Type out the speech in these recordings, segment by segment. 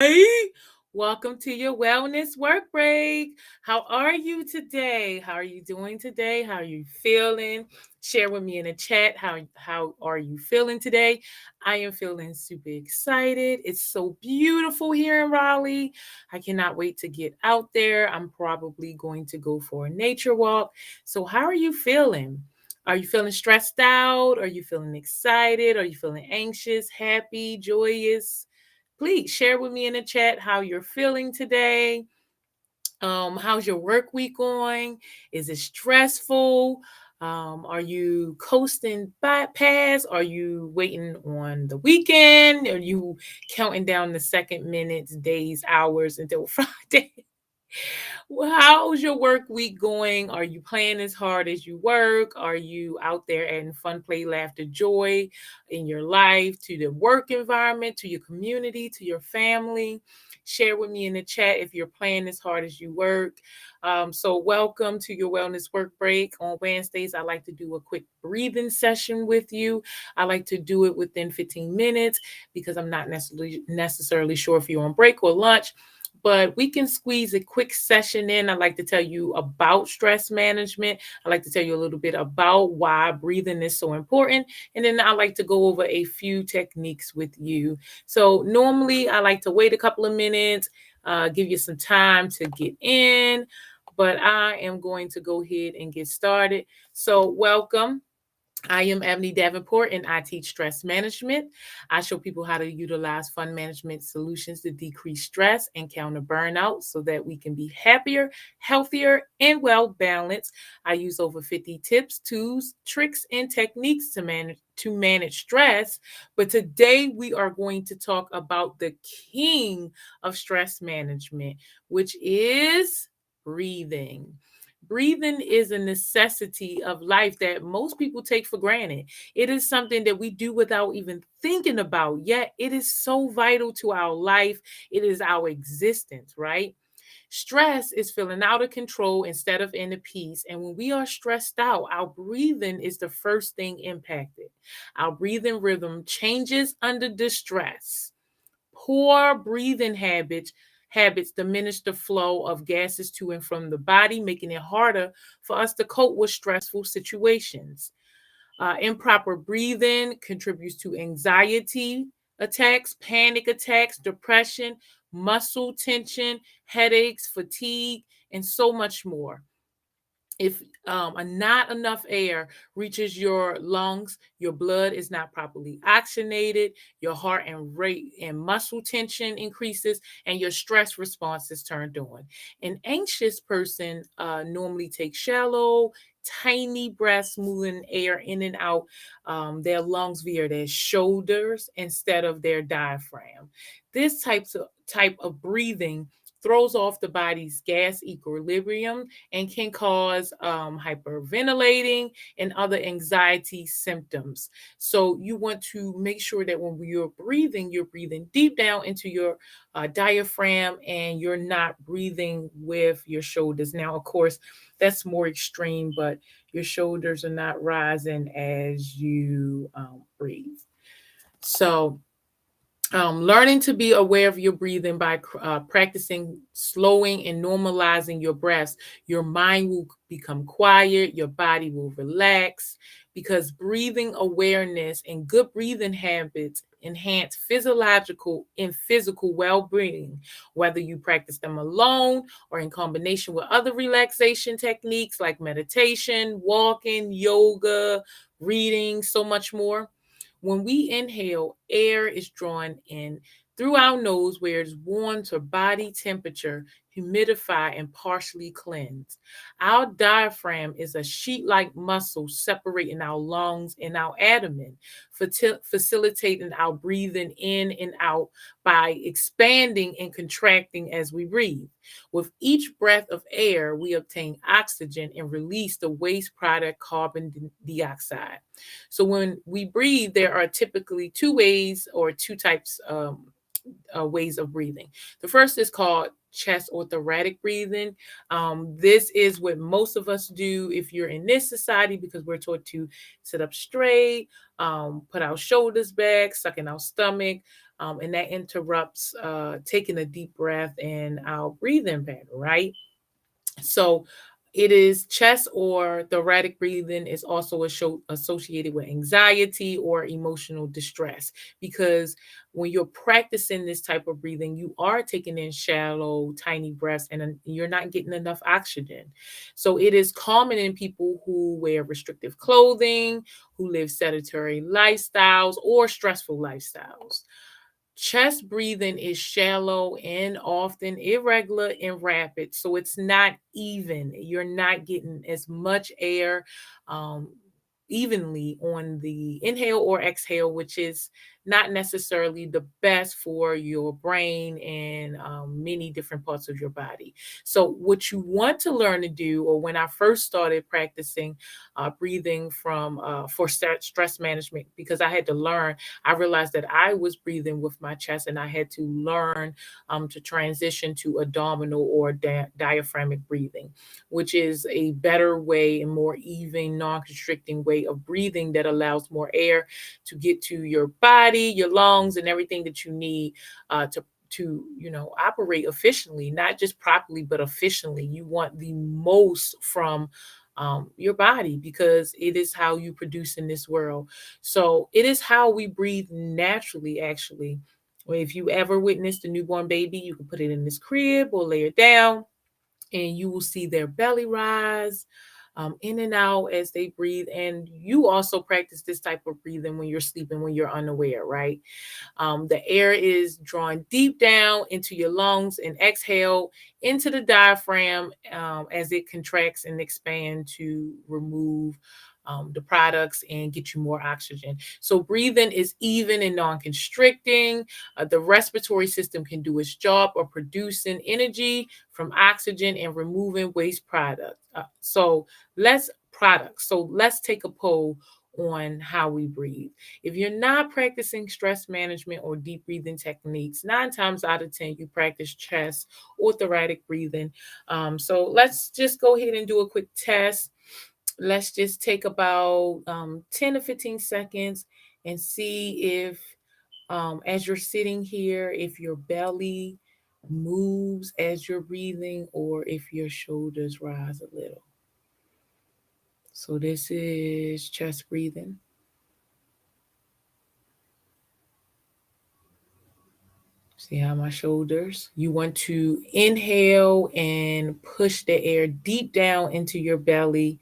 Hey, welcome to your wellness work break. How are you today? How are you doing today? How are you feeling? Share with me in the chat how are you feeling today? I am feeling super excited. It's so beautiful here in Raleigh. I cannot wait to get out there. I'm probably going to go for a nature walk. So, how are you feeling? Are you feeling stressed out? Are you feeling excited? Are you feeling anxious, happy, joyous? Please share with me in the chat how you're feeling today. How's your work week going? Is it stressful? Are you coasting past? Are you waiting on the weekend? Are you counting down the second minutes, days, hours until Friday? Well, how's your work week going? Are you playing as hard as you work? Are you out there adding fun, play, laughter, joy in your life, to the work environment, to your community, to your family? Share with me in the chat if you're playing as hard as you work. So, welcome to your wellness work break. On Wednesdays, I like to do a quick breathing session with you. I like to do it within 15 minutes because I'm not necessarily sure if you're on break or lunch, but we can squeeze a quick session in. I like to tell you about stress management. I like to tell you a little bit about why breathing is so important. And then I like to go over a few techniques with you. So normally I like to wait a couple of minutes, give you some time to get in, but I am going to go ahead and get started. So welcome. I am Ebony Davenport and I teach stress management. I show people how to utilize fund management solutions to decrease stress and counter burnout so that we can be happier, healthier, and well balanced. I use over 50 tips, tools, tricks, and techniques to manage stress. But today we are going to talk about the king of stress management, which is breathing. Breathing is a necessity of life that most people take for granted. It is something that we do without even thinking about, yet it is so vital to our life. It is our existence, right? Stress is feeling out of control instead of in peace. And when we are stressed out, our breathing is the first thing impacted. Our breathing rhythm changes under distress. Poor breathing habits diminish the flow of gases to and from the body, making it harder for us to cope with stressful situations. Improper breathing contributes to anxiety attacks, panic attacks, depression, muscle tension, headaches, fatigue, and so much more. If not enough air reaches your lungs, your blood is not properly oxygenated, your heart and rate and muscle tension increases, and your stress response is turned on. An anxious person normally takes shallow, tiny breaths, moving air in and out their lungs via their shoulders instead of their diaphragm. This type of breathing throws off the body's gas equilibrium and can cause hyperventilating and other anxiety symptoms. So you want to make sure that when you're breathing deep down into your diaphragm and you're not breathing with your shoulders. Now, of course, that's more extreme, but your shoulders are not rising as you breathe. So learning to be aware of your breathing by practicing slowing and normalizing your breaths, your mind will become quiet, your body will relax, because breathing awareness and good breathing habits enhance physiological and physical well-being, whether you practice them alone or in combination with other relaxation techniques like meditation, walking, yoga, reading, so much more. When we inhale, air is drawn in through our nose where it's warm to body temperature, humidify, and partially cleanse. Our diaphragm is a sheet like muscle separating our lungs and our abdomen, facilitating our breathing in and out by expanding and contracting as we breathe. With each breath of air, we obtain oxygen and release the waste product carbon dioxide. So when we breathe, there are typically two ways or two types ways of breathing. The first is called chest or thoracic breathing. This is what most of us do if you're in this society because we're taught to sit up straight, put our shoulders back, suck in our stomach. and that interrupts taking a deep breath and our breathing pattern, right? So it is chest or thoracic breathing is also associated with anxiety or emotional distress, because when you're practicing this type of breathing, you are taking in shallow, tiny breaths, and you're not getting enough oxygen. So it is common in people who wear restrictive clothing, who live sedentary lifestyles or stressful lifestyles. Chest breathing is shallow and often irregular and rapid, so it's not even. You're not getting as much air um, evenly on the inhale or exhale, which is not necessarily the best for your brain and many different parts of your body. So, what you want to learn to do, or when I first started practicing breathing from for stress management, because I had to learn, I realized that I was breathing with my chest, and I had to learn to transition to abdominal or diaphragmatic breathing, which is a better way and more even, non constricting way of breathing that allows more air to get to your body, your lungs, and everything that you need to operate efficiently, not just properly but efficiently. You want the most from your body, because it is how you produce in this world. So it is how we breathe naturally, actually. If you ever witnessed a newborn baby, you can put it in this crib or lay it down, and you will see their belly rise in and out as they breathe. And you also practice this type of breathing when you're sleeping, when you're unaware, right? The air is drawn deep down into your lungs and exhaled into the diaphragm as it contracts and expands to remove the products and get you more oxygen. So breathing is even and non-constricting. The respiratory system can do its job of producing energy from oxygen and removing waste products. So let's take a poll on how we breathe. If you're not practicing stress management or deep breathing techniques, 9 times out of 10, you practice chest or thoracic breathing. So let's just go ahead and do a quick test. Let's just take about 10 to 15 seconds and see if, as you're sitting here, if your belly moves as you're breathing or if your shoulders rise a little. So this is chest breathing. See how my shoulders? You want to inhale and push the air deep down into your belly.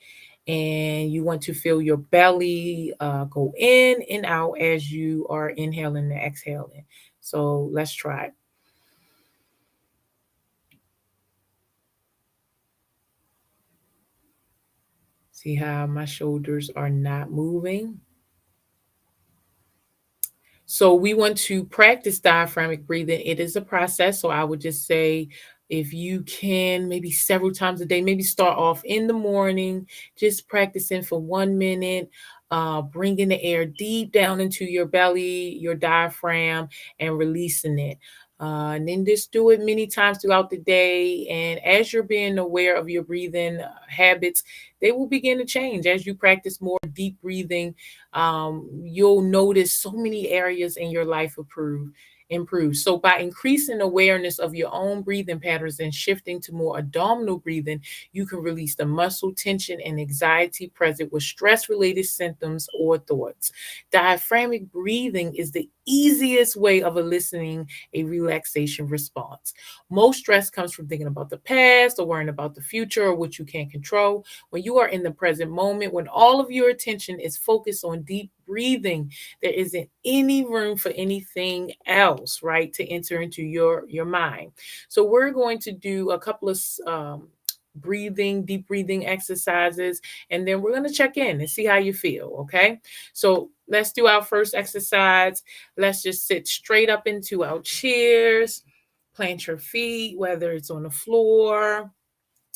And you want to feel your belly go in and out as you are inhaling and exhaling. So let's try it. See how my shoulders are not moving? So we want to practice diaphragmatic breathing. It is a process. So I would just say, if you can, maybe several times a day, maybe start off in the morning, just practicing for 1 minute, bringing the air deep down into your belly, your diaphragm, and releasing it. And then just do it many times throughout the day. And as you're being aware of your breathing habits, they will begin to change as you practice more deep breathing. You'll notice so many areas in your life improve. So by increasing awareness of your own breathing patterns and shifting to more abdominal breathing, you can release the muscle tension and anxiety present with stress related symptoms or thoughts. Diaphragmatic breathing is the easiest way of eliciting a relaxation response. Most stress comes from thinking about the past or worrying about the future or what you can't control. When you are in the present moment, when all of your attention is focused on deep breathing, there isn't any room for anything else, right, to enter into your mind. So we're going to do a couple of deep breathing exercises, and then we're going to check in and see how you feel. Okay, so let's do our first exercise. Let's just sit straight up into our chairs, plant your feet, whether it's on the floor.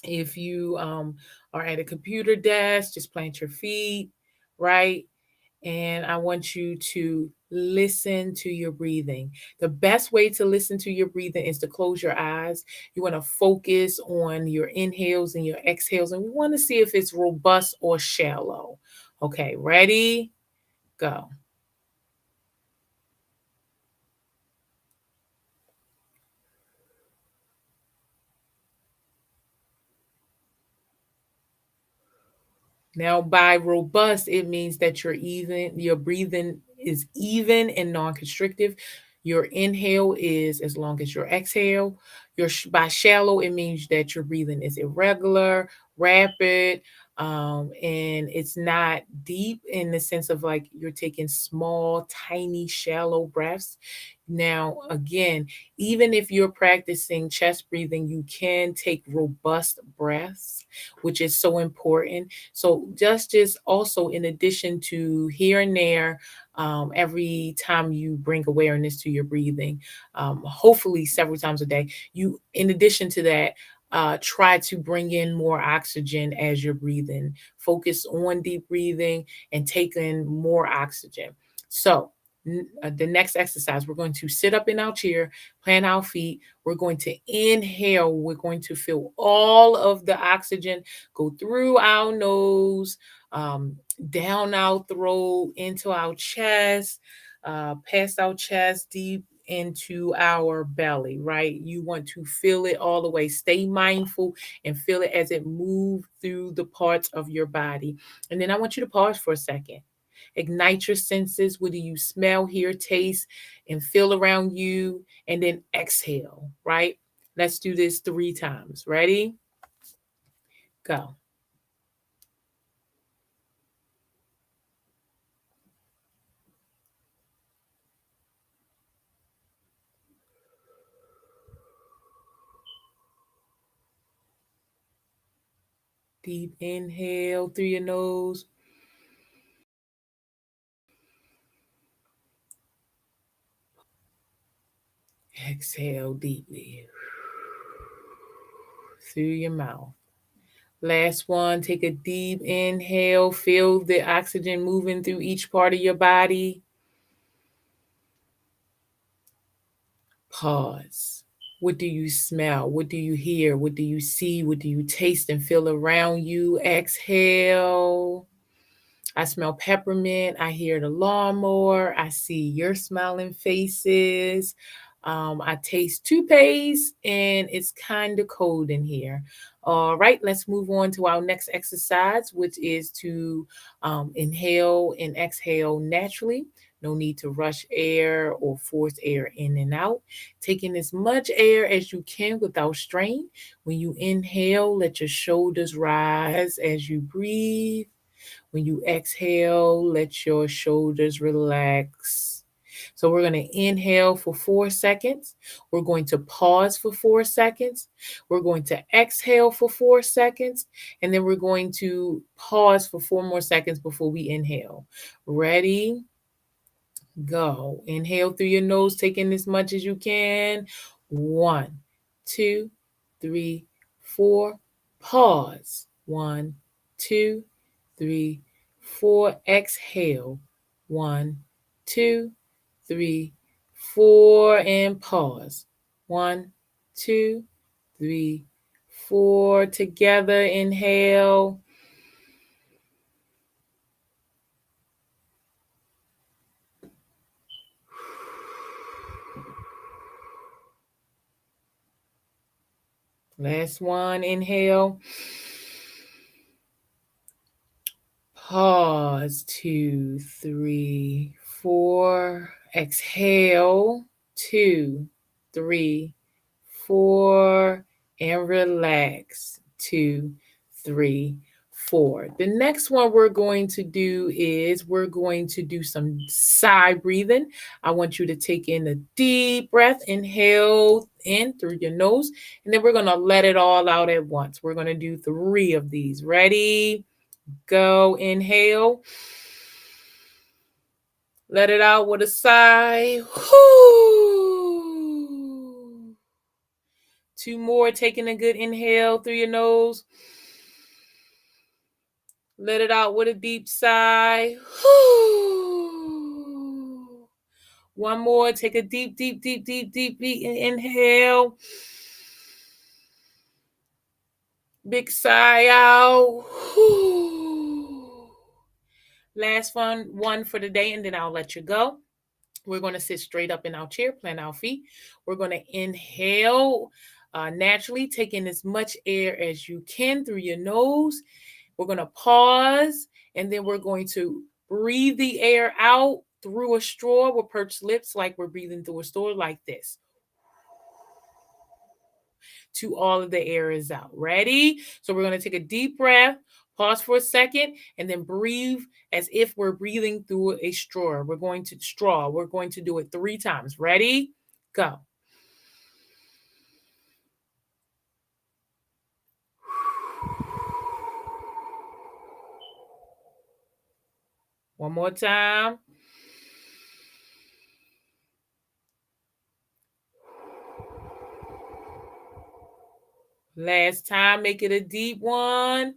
If you are at a computer desk, just plant your feet, right? And I want you to listen to your breathing. The best way to listen to your breathing is to close your eyes. You want to focus on your inhales and your exhales, and we want to see if it's robust or shallow. Okay, ready? Go. Now, by robust, it means that your breathing is even and non-constrictive. Your inhale is as long as your exhale. By shallow, it means that your breathing is irregular, rapid, and it's not deep in the sense of like you're taking small, tiny, shallow breaths. Now, again, even if you're practicing chest breathing, you can take robust breaths, which is so important. So just also in addition to here and there, every time you bring awareness to your breathing, hopefully several times a day, you in addition to that, try to bring in more oxygen as you're breathing. Focus on deep breathing and take in more oxygen. So the next exercise, we're going to sit up in our chair, plant our feet. We're going to inhale. We're going to feel all of the oxygen go through our nose, down our throat, into our chest, past our chest, deep into our belly, right? You want to feel it all the way. Stay mindful and feel it as it moves through the parts of your body. And then I want you to pause for a second. Ignite your senses. What do you smell, hear, taste, and feel around you? And then exhale, right? Let's do this 3 times. Ready? Go. Deep inhale through your nose. Exhale deeply through your mouth. Last one, take a deep inhale. Feel the oxygen moving through each part of your body. Pause. What do you smell? What do you hear? What do you see? What do you taste and feel around you? Exhale. I smell peppermint. I hear the lawnmower. I see your smiling faces. I taste toothpaste, and it's kind of cold in here. All right, let's move on to our next exercise, which is to inhale and exhale naturally. No need to rush air or force air in and out. Taking as much air as you can without strain. When you inhale, let your shoulders rise as you breathe. When you exhale, let your shoulders relax. So we're going to inhale for 4 seconds. We're going to pause for 4 seconds. We're going to exhale for 4 seconds. And then we're going to pause for 4 more seconds before we inhale. Ready? Go. Inhale through your nose, take in as much as you can. 1, 2, 3, 4. Pause. 1, 2, 3, 4. Exhale. 1, 2, 3, 4. And pause. 1, 2, 3, 4. Together, inhale. Last one, inhale. Pause. 2, 3, 4. Exhale. 2, 3, 4. And relax. 2, 3, 4. The next one we're going to do is we're going to do some sigh breathing. I want you to take in a deep breath. Inhale in through your nose. And then we're going to let it all out at once. We're going to do 3 of these. Ready? Go. Inhale. Let it out with a sigh. Whoo. 2 more. Taking a good inhale through your nose. Let it out with a deep sigh. Whoo. 1 more. Take a deep, deep, deep, deep, deep, deep inhale. Big sigh out. Whoo. Last one for the day, and then I'll let you go. We're going to sit straight up in our chair, plant our feet. We're going to inhale naturally, take in as much air as you can through your nose. We're going to pause, and then we're going to breathe the air out through a straw with pursed lips, like we're breathing through a straw, like this. To all of the air is out. Ready? So we're going to take a deep breath, pause for a second, and then breathe as if we're breathing through a straw. We're going to do it 3 times. Ready? Go. One more time. Last time, make it a deep one.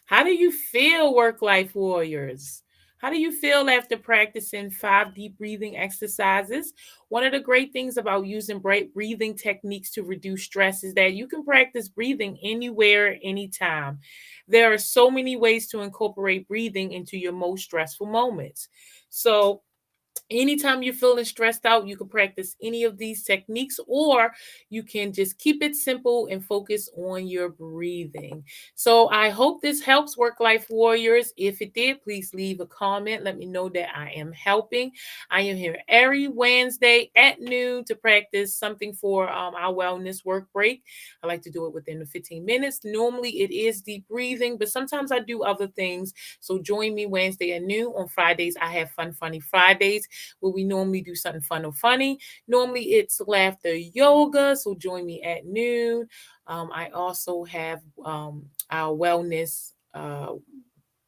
How do you feel, work life warriors? How do you feel after practicing 5 deep breathing exercises? One of the great things about using breathing techniques to reduce stress is that you can practice breathing anywhere, anytime. There are so many ways to incorporate breathing into your most stressful moments. So, anytime you're feeling stressed out, you can practice any of these techniques, or you can just keep it simple and focus on your breathing. So I hope this helps, work life warriors. If it did, please leave a comment. Let me know that I am helping. I am here every Wednesday at noon to practice something for our wellness work break. I like to do it within the 15 minutes. Normally it is deep breathing, but sometimes I do other things. So join me Wednesday at noon. On Fridays, I have Fun Funny Fridays, where we normally do something fun or funny. Normally it's laughter yoga, so join me at noon. I also have our wellness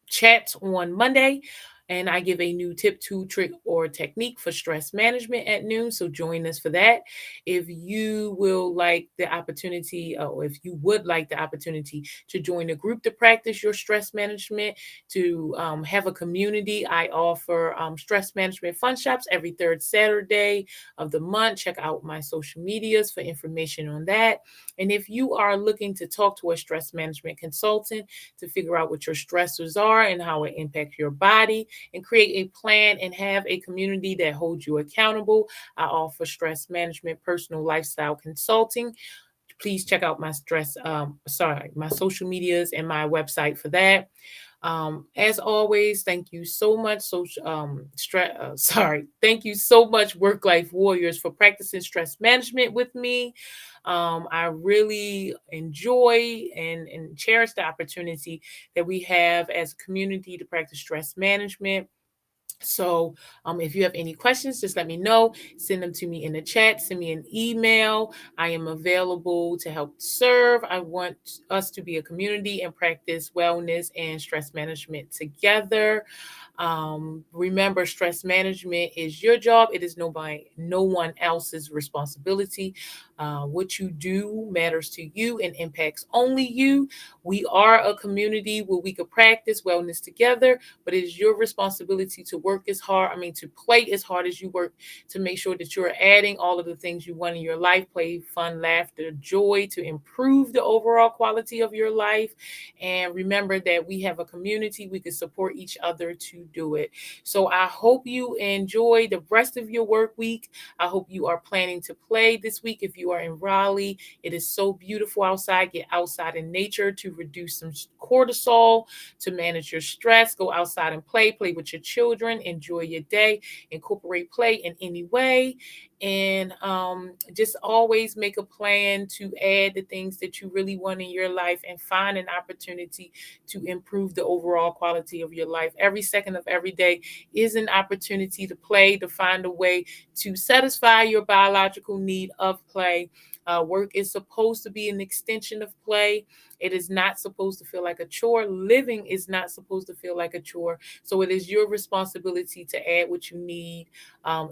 chats on Monday, and I give a new tip, tool, trick, or technique for stress management at noon. So join us for that. If you will like the opportunity, or if you would like the opportunity to join a group to practice your stress management, to have a community, I offer stress management fun shops every third Saturday of the month. Check out my social medias for information on that. And if you are looking to talk to a stress management consultant to figure out what your stressors are and how it impacts your body, and create a plan and have a community that holds you accountable, I offer stress management, personal lifestyle consulting. Please check out my social medias and my website for that. As always, thank you so much, thank you so much, work life warriors, for practicing stress management with me. I really enjoy and cherish the opportunity that we have as a community to practice stress management. So, if you have any questions, just let me know. Send them to me in the chat. Send me an email. I am available to help serve. I want us to be a community and practice wellness and stress management together. Remember, stress management is your job. It is no one else's responsibility. What you do matters to you and impacts only you. We are a community where we could practice wellness together, but it is your responsibility to to play as hard as you work, to make sure that you're adding all of the things you want in your life: play, fun, laughter, joy, to improve the overall quality of your life. And remember that we have a community, we can support each other to do it. So I hope you enjoy the rest of your work week. I hope you are planning to play this week. If you are in Raleigh, it is so beautiful outside. Get outside in nature to reduce some cortisol, to manage your stress. Go outside and play with your children, enjoy your day, incorporate play in any way. And just always make a plan to add the things that you really want in your life, and find an opportunity to improve the overall quality of your life. Every second of every day is an opportunity to play, to find a way to satisfy your biological need of play. Work is supposed to be an extension of play. It is not supposed to feel like a chore. Living is not supposed to feel like a chore. So it is your responsibility to add what you need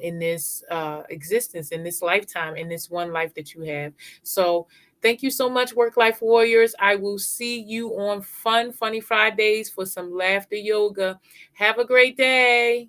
in this existence, in this lifetime, in this one life that you have. So thank you so much, work life warriors. I will see you on Fun Funny Fridays for some laughter yoga. Have a great day.